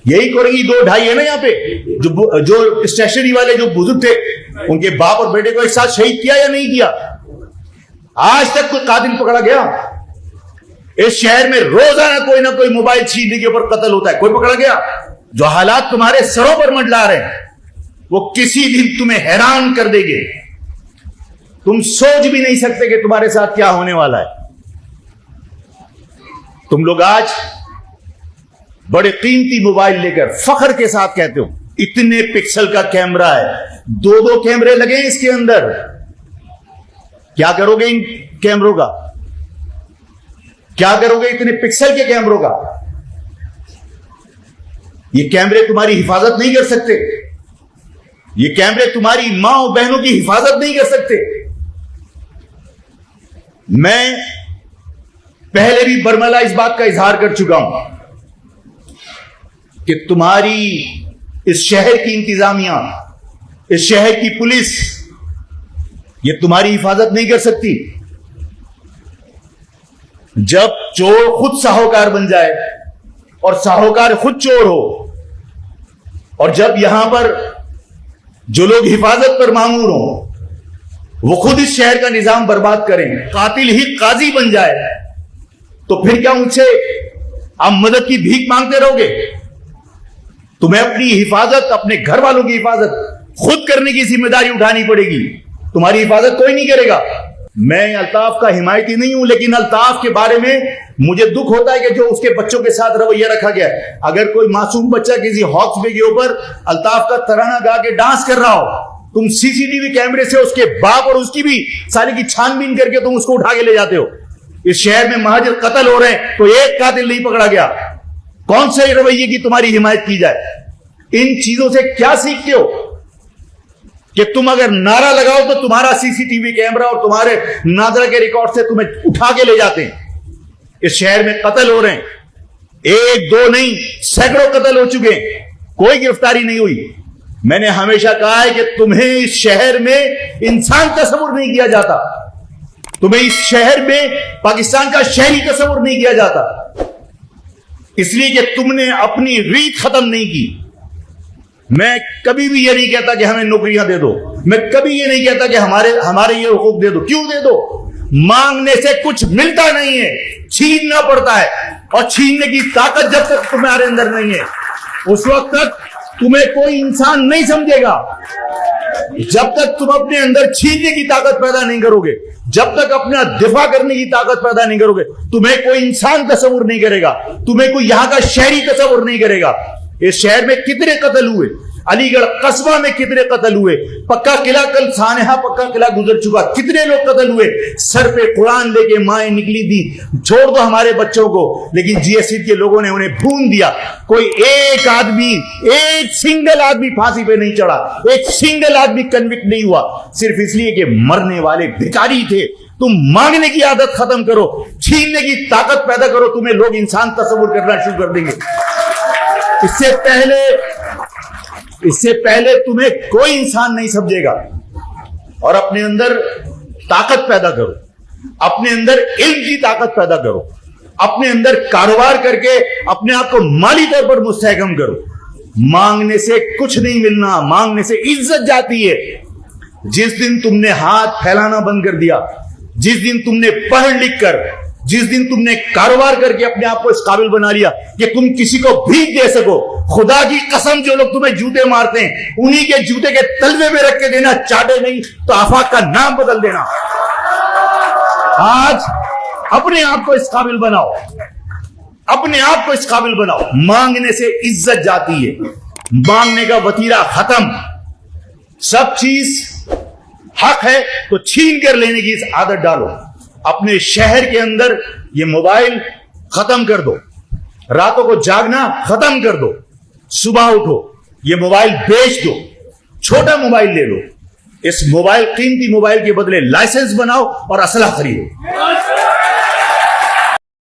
यही करेगी। 2-2.5 है ना यहाँ पे, जो स्टेशनरी वाले जो बुजुर्ग थे, उनके बाप और बेटे को एक साथ शहीद किया या नहीं किया? आज तक कोई कातिल पकड़ा गया? इस शहर में रोजाना कोई ना कोई मोबाइल छीनने के ऊपर कत्ल होता है, कोई पकड़ा गया? जो हालात तुम्हारे सरों पर मंडला रहे हैं वो किसी दिन तुम्हें हैरान कर देंगे। तुम सोच भी नहीं सकते कि तुम्हारे साथ क्या होने वाला है। तुम लोग आज बड़े कीमती मोबाइल लेकर फख्र के साथ कहते हो इतने पिक्सल का कैमरा है, 2-2 कैमरे लगे हैं इसके अंदर। क्या करोगे इन कैमरों का? क्या करोगे इतने पिक्सल के कैमरों का? ये कैमरे तुम्हारी हिफाजत नहीं कर सकते। ये कैमरे तुम्हारी मां और बहनों की हिफाजत नहीं कर सकते। मैं पहले भी बरमला इस बात का इजहार कर चुका हूं कि तुम्हारी इस शहर की इंतजामिया, इस शहर की पुलिस, ये तुम्हारी हिफाजत नहीं कर सकती। जब चोर खुद साहूकार बन जाए और साहूकार खुद चोर हो, और जब यहां पर जो लोग हिफाजत पर मामूर हो वो खुद इस शहर का निजाम बर्बाद करें, कातिल ही काजी बन जाए, तो फिर क्या उनसे आप मदद की भीख मांगते रहोगे? तुम्हें अपनी हिफाजत, अपने घर वालों की हिफाजत खुद करने की जिम्मेदारी उठानी पड़ेगी। तुम्हारी हिफाजत कोई नहीं करेगा। मैं अल्ताफ का हिमायती नहीं हूं, लेकिन अल्ताफ के बारे में मुझे दुख होता है कि जो उसके बच्चों के साथ रवैया रखा गया है। अगर कोई मासूम बच्चा किसी हॉक्स बे के ऊपर अल्ताफ का तराना गा के डांस कर रहा हो, तुम सीसीटीवी कैमरे से उसके बाप और उसकी भी सारी की छानबीन करके तुम उसको उठा के ले जाते हो। इस शहर में महाजर कत्ल हो रहे हैं तो एक कातिल नहीं पकड़ा गया। कौन से रवैये की तुम्हारी हिमायत की जाए? इन चीजों से क्या सीखते हो कि तुम अगर नारा लगाओ तो तुम्हारा सीसीटीवी कैमरा और तुम्हारे नादरा के रिकॉर्ड से तुम्हें उठा के ले जाते हैं। इस शहर में कत्ल हो रहे हैं, 1-2 नहीं, सैकड़ों कत्ल हो चुके हैं, कोई गिरफ्तारी नहीं हुई। मैंने हमेशा कहा है कि तुम्हें इस शहर में इंसान तस्वुर नहीं किया जाता, तुम्हें इस शहर में पाकिस्तान का शहरी तस्वुर नहीं किया जाता, इसलिए कि तुमने अपनी रीत खत्म नहीं की। मैं कभी भी ये नहीं कहता कि हमें नौकरियां दे दो, मैं कभी ये नहीं कहता कि हमारे ये हुकूक दे दो। क्यों दे दो? मांगने से कुछ मिलता नहीं है, छीनना पड़ता है, और छीनने की ताकत जब तक तुम्हारे अंदर नहीं है उस वक्त तक तुम्हें कोई इंसान नहीं समझेगा। जब तक तुम अपने अंदर छीनने की ताकत पैदा नहीं करोगे, जब तक अपना दिफा करने की ताकत पैदा नहीं करोगे, तुम्हें कोई इंसान तस्वुर नहीं करेगा, तुम्हें कोई यहां का शहरी तस्वुर नहीं करेगा। इस शहर में कितने कत्ल हुए, अलीगढ़ कस्बा में कितने कत्ल हुए, पक्का किला कल सानेहा पक्का किला गुजर चुका, कितने लोग कत्ल हुए। सर पे कुरान लेके माएं निकली थी, छोड़ दो हमारे बच्चों को, लेकिन जीएससी के लोगों ने उन्हें भून दिया। कोई एक आदमी, एक सिंगल आदमी फांसी पे नहीं चढ़ा, एक सिंगल आदमी कन्विक्ट नहीं हुआ, सिर्फ इसलिए कि मरने वाले भिखारी थे। तुम मांगने की आदत खत्म करो, छीनने की ताकत पैदा करो, तुम्हें लोग इंसान तस्वुर करना शुरू कर देंगे। इससे पहले तुम्हें कोई इंसान नहीं समझेगा। और अपने अंदर ताकत पैदा करो, अपने अंदर इल्म की ताकत पैदा करो, अपने अंदर कारोबार करके अपने आप को माली तौर पर मुस्तहकम करो। मांगने से कुछ नहीं मिलना, मांगने से इज्जत जाती है। जिस दिन तुमने हाथ फैलाना बंद कर दिया, जिस दिन तुमने पढ़ लिख कर, जिस दिन तुमने कारोबार करके अपने आप को इस काबिल बना लिया कि तुम किसी को भीख दे सको, खुदा की कसम जो लोग तुम्हें जूते मारते हैं उन्हीं के जूते के तलवे में रख के देना, चाटे नहीं तो आफाक का नाम बदल देना। आज अपने आप को इस काबिल बनाओ, अपने आप को इस काबिल बनाओ। मांगने से इज्जत जाती है, मांगने का वतीरा खत्म। सब चीज हक है तो छीन कर लेने की इस आदत डालो। अपने शहर के अंदर ये मोबाइल खत्म कर दो, रातों को जागना खत्म कर दो, सुबह उठो ये मोबाइल बेच दो, छोटा मोबाइल ले लो। इस मोबाइल, कीमती मोबाइल के बदले लाइसेंस बनाओ और असला खरीदो।